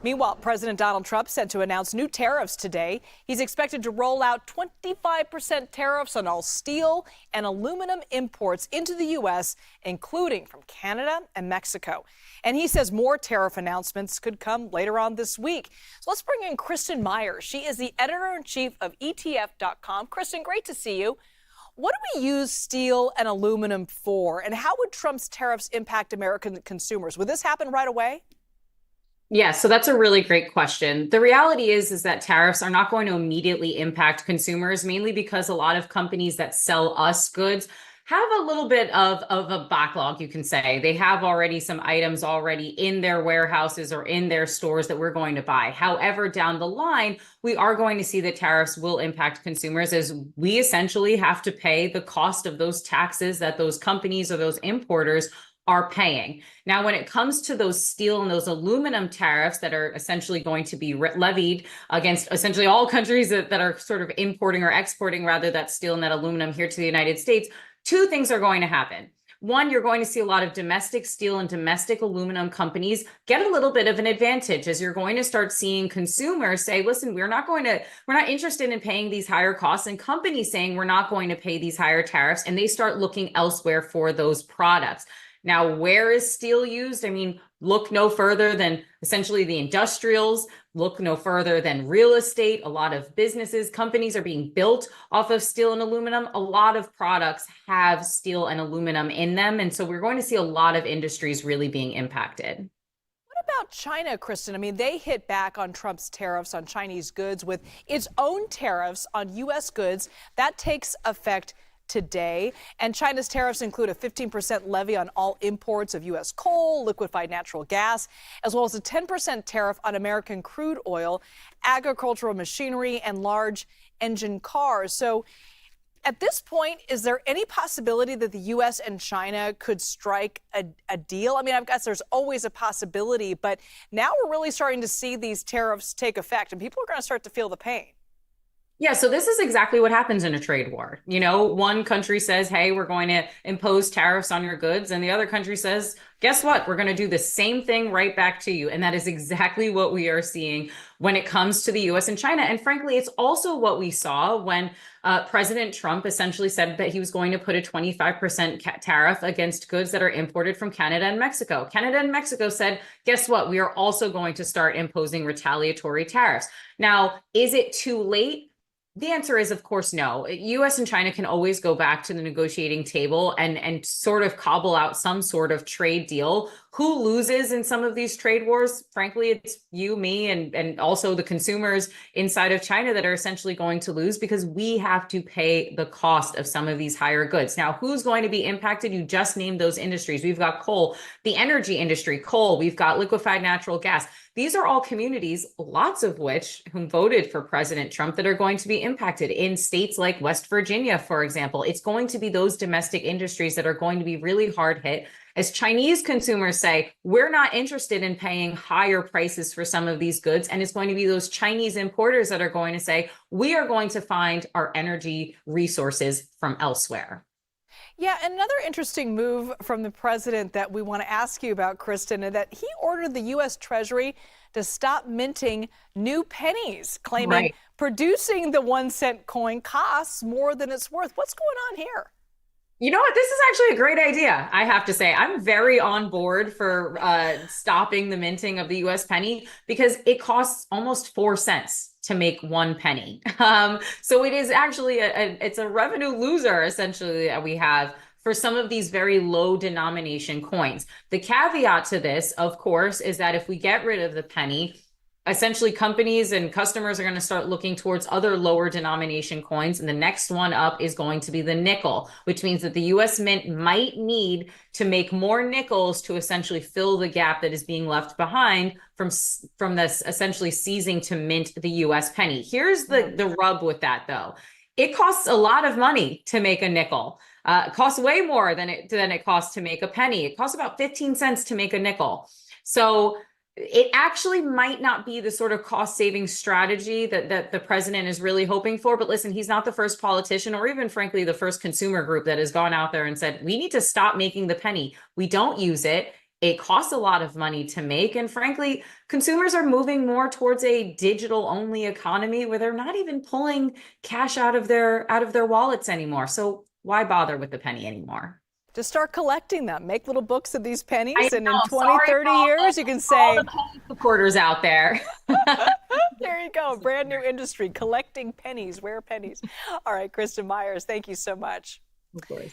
Meanwhile, President Donald Trump set to announce new tariffs today. He's expected to roll out 25% tariffs on all steel and aluminum imports into the U.S., including from Canada and Mexico. And he says more tariff announcements could come later on this week. So let's bring in Kristin Myers. She is the editor-in-chief of ETF.com. Kristin, great to see you. What do we use steel and aluminum for, and how would Trump's tariffs impact American consumers? Would this happen right away? Yeah, so that's a really great question. The reality is that tariffs are not going to immediately impact consumers, mainly because a lot of companies that sell us goods have a little bit of a backlog, you can say. They have already some items already in their warehouses or in their stores that we're going to buy. However, down the line, we are going to see that tariffs will impact consumers as we essentially have to pay the cost of those taxes that those companies or those importers are paying. Now, when it comes to those steel and those aluminum tariffs that are essentially going to be levied against essentially all countries that are sort of importing or exporting rather that steel and that aluminum here to the United States, two things are going to happen. One, you're going to see a lot of domestic steel and domestic aluminum companies get a little bit of an advantage as you're going to start seeing consumers say, listen, we're not interested in paying these higher costs, and companies saying we're not going to pay these higher tariffs, and they start looking elsewhere for those products. Now, where is steel used? I mean, look no further than essentially the industrials, look no further than real estate. A lot of businesses, companies are being built off of steel and aluminum. A lot of products have steel and aluminum in them. And so we're going to see a lot of industries really being impacted. What about China, Kristin? I mean, they hit back on Trump's tariffs on Chinese goods with its own tariffs on U.S. goods. That takes effect today. And China's tariffs include a 15% levy on all imports of U.S. coal, liquefied natural gas, as well as a 10% tariff on American crude oil, agricultural machinery, and large engine cars. So at this point, is there any possibility that the U.S. and China could strike a deal? I mean, I guess there's always a possibility, but now we're really starting to see these tariffs take effect, and people are going to start to feel the pain. Yeah, so this is exactly what happens in a trade war. You know, one country says, hey, we're going to impose tariffs on your goods. And the other country says, guess what? We're going to do the same thing right back to you. And that is exactly what we are seeing when it comes to the U.S. and China. And frankly, it's also what we saw when President Trump essentially said that he was going to put a 25% tariff against goods that are imported from Canada and Mexico. Canada and Mexico said, guess what? We are also going to start imposing retaliatory tariffs. Now, is it too late? The answer is, of course, no. U.S. and China can always go back to the negotiating table and sort of cobble out some sort of trade deal. Who loses in some of these trade wars? Frankly, it's you, me, and also the consumers inside of China that are essentially going to lose because we have to pay the cost of some of these higher goods. Now, who's going to be impacted? You just named those industries. We've got coal, the energy industry, coal. We've got liquefied natural gas. These are all communities, lots of which who voted for President Trump, that are going to be impacted in states like West Virginia, for example. It's going to be those domestic industries that are going to be really hard hit as Chinese consumers say, we're not interested in paying higher prices for some of these goods. And it's going to be those Chinese importers that are going to say, we are going to find our energy resources from elsewhere. Yeah, another interesting move from the president that we want to ask you about, Kristin, is that he ordered the U.S. Treasury to stop minting new pennies, claiming producing the 1-cent coin costs more than it's worth. What's going on here? You know what? This is actually a great idea, I have to say. I'm very on board for stopping the minting of the U.S. penny because it costs almost 4 cents to make 1 penny. So it is actually it's a revenue loser, essentially, that we have for some of these very low denomination coins. The caveat to this, of course, is that if we get rid of the penny, essentially companies and customers are going to start looking towards other lower denomination coins. And the next one up is going to be the nickel, which means that the US Mint might need to make more nickels to essentially fill the gap that is being left behind from this essentially ceasing to mint the US penny. Here's the rub with that, though. It costs a lot of money to make a nickel. It costs way more than it costs to make a penny. It costs about 15 cents to make a nickel. So it actually might not be the sort of cost-saving strategy that the president is really hoping for. But listen, he's not the first politician or even, frankly, the first consumer group that has gone out there and said, we need to stop making the penny. We don't use it. It costs a lot of money to make. And frankly, consumers are moving more towards a digital only economy where they're not even pulling cash out of their wallets anymore. So why bother with the penny anymore? Just start collecting them. Make little books of these I pennies, and in know. 20, Sorry 30 years, you can for all say, the penny supporters out there. there you go, brand new industry, collecting pennies, rare pennies. All right, Kristin Myers, thank you so much. Of course.